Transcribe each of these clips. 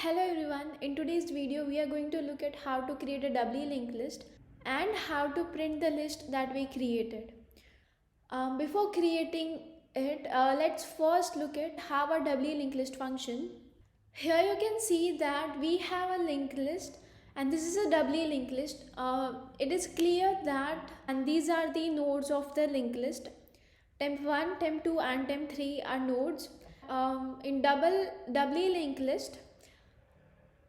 Hello everyone, in today's video we are going to look at how to create a doubly linked list and how to print the list that we created. Before creating it, let's first look at how a doubly linked list function. Here you can see that we have a linked list and this is a doubly linked list. It is clear that and these are the nodes of the linked list. Temp1, temp2 and temp3 are nodes. In doubly linked list,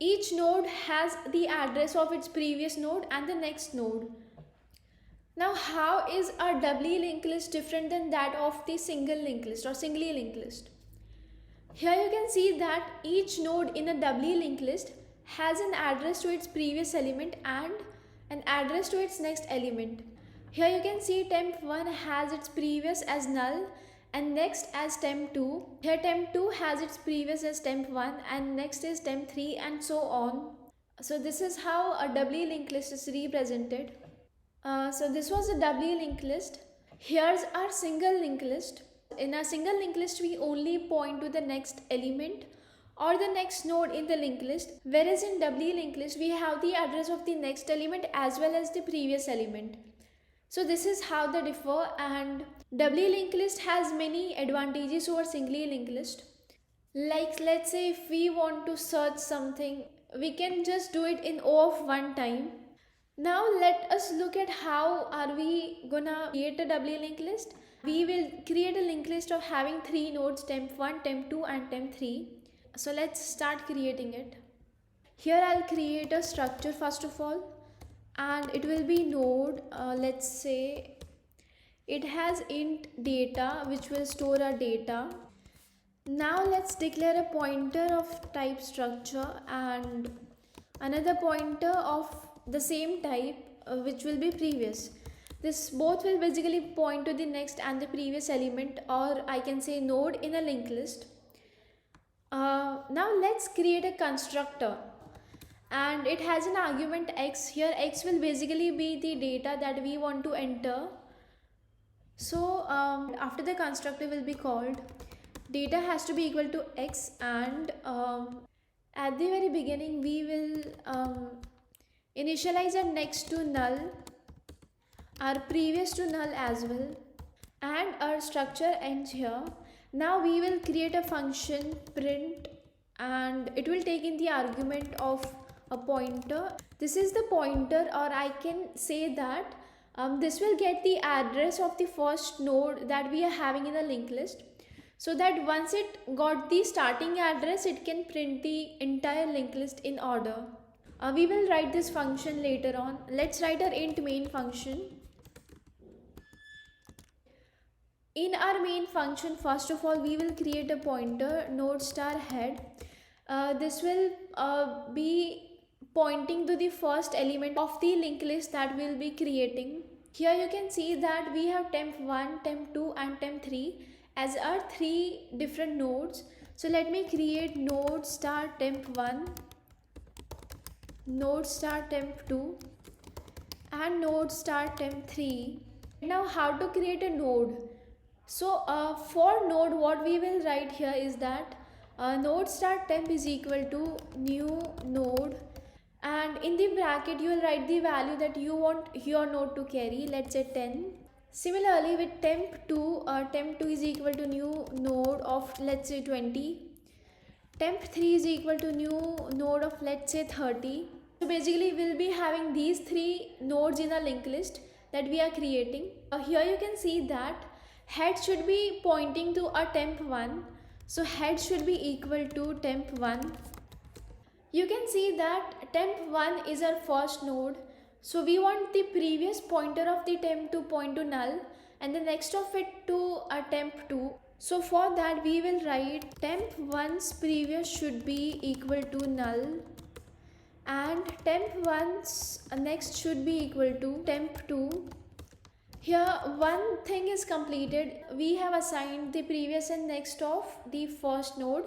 each node has the address of its previous node and the next node. Now, how is a doubly linked list different than that of the single linked list or singly linked list? Here you can see that each node in a doubly linked list has an address to its previous element and an address to its next element. Here you can see temp1 has its previous as null and next as temp2. Here temp2 has its previous as temp1 and next is temp3 and so on. So this is how a doubly linked list is represented. So this was a doubly linked list. Here's our single linked list. In a single linked list, we only point to the next element or the next node in the linked list, whereas in doubly linked list, we have the address of the next element as well as the previous element. So this is how they differ, and doubly linked list has many advantages over singly linked list. Like let's say if we want to search something, we can just do it in O of one time. Now let us look at how are we gonna create a doubly linked list. We will create a linked list of having three nodes, temp1, temp2 and temp3. So let's start creating it. Here I'll create a structure first of all, and it will be node, let's say it has int data which will store our data. Now let's declare a pointer of type structure and another pointer of the same type which will be previous. This both will basically point to the next and the previous element, or I can say node in a linked list. Now let's create a constructor and it has an argument x. Here x will basically be the data that we want to enter. So after the constructor will be called, data has to be equal to x, and at the very beginning we will initialize our next to null, our previous to null as well, and our structure ends here. Now we will create a function print and it will take in the argument of a pointer. This is the pointer, or I can say that this will get the address of the first node that we are having in the linked list, so that once it got the starting address, it can print the entire linked list in order. We will write this function later on. Let's write our int main function. In our main function, first of all, we will create a pointer node star head. This will be pointing to the first element of the linked list that we'll be creating. Here you can see that we have temp1, temp2 and temp3 as our three different nodes. So let me create node star temp1, node star temp2 and node star temp3. Now how to create a node? So for node, what we will write here is that node star temp is equal to new node, and in the bracket you will write the value that you want your node to carry, let's say 10. Similarly with temp2, temp2 is equal to new node of let's say 20. Temp3 is equal to new node of let's say 30. So basically we'll be having these three nodes in a linked list that we are creating. Here you can see that head should be pointing to a temp1, so head should be equal to temp1. You can see that temp1 is our first node, so we want the previous pointer of the temp to point to null and the next of it to a temp2. So for that we will write temp1's previous should be equal to null and temp1's next should be equal to temp2. Here one thing is completed. We have assigned the previous and next of the first node.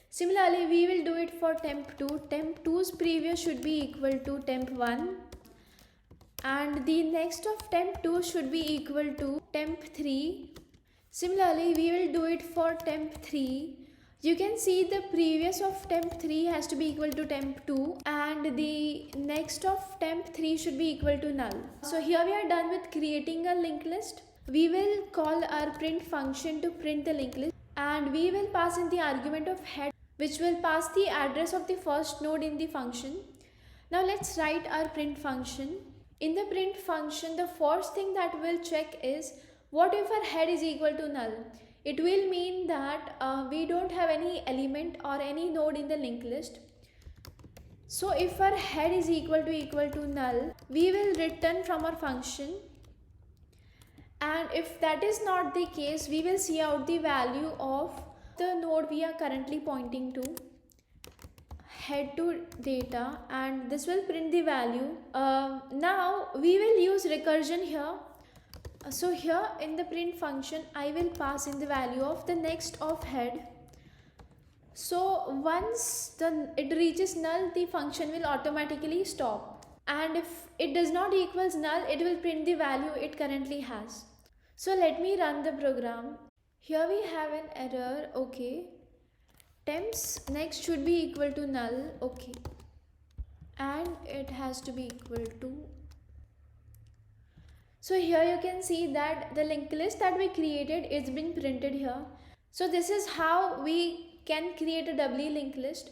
Similarly, we will do it for temp2. Temp2's previous should be equal to temp1 and the next of temp2 should be equal to temp3. Similarly, we will do it for temp3. You can see the previous of temp 3 has to be equal to temp 2 and the next of temp 3 should be equal to null. So here we are done with creating a linked list. We will call our print function to print the linked list, and we will pass in the argument of head, which will pass the address of the first node in the function. Now let's write our print function. In the print function, the first thing that we'll check is what if our head is equal to null. It will mean that we don't have any element or any node in the linked list. So if our head is equal to null, we will return from our function, and if that is not the case, we will see out the value of the node we are currently pointing to, head to data, and this will print the value. Now we will use recursion here. So here in the print function, I will pass in the value of the next of head. So once it reaches null, the function will automatically stop, and if it does not equals null, it will print the value it currently has. So let me run the program. Here we have an error. Okay, temps next should be equal to null. Okay, and it has to be equal to. So here you can see that the linked list that we created is been printed here. So this is how we can create a doubly linked list,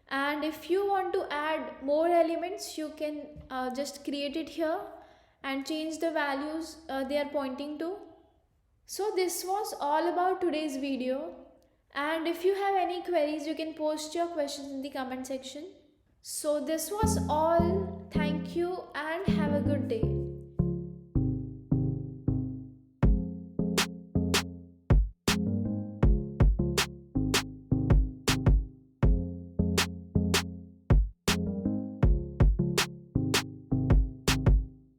and if you want to add more elements, you can just create it here and change the values they are pointing to. So this was all about today's video, and if you have any queries, you can post your questions in the comment section. So this was all. Thank you and have a good day.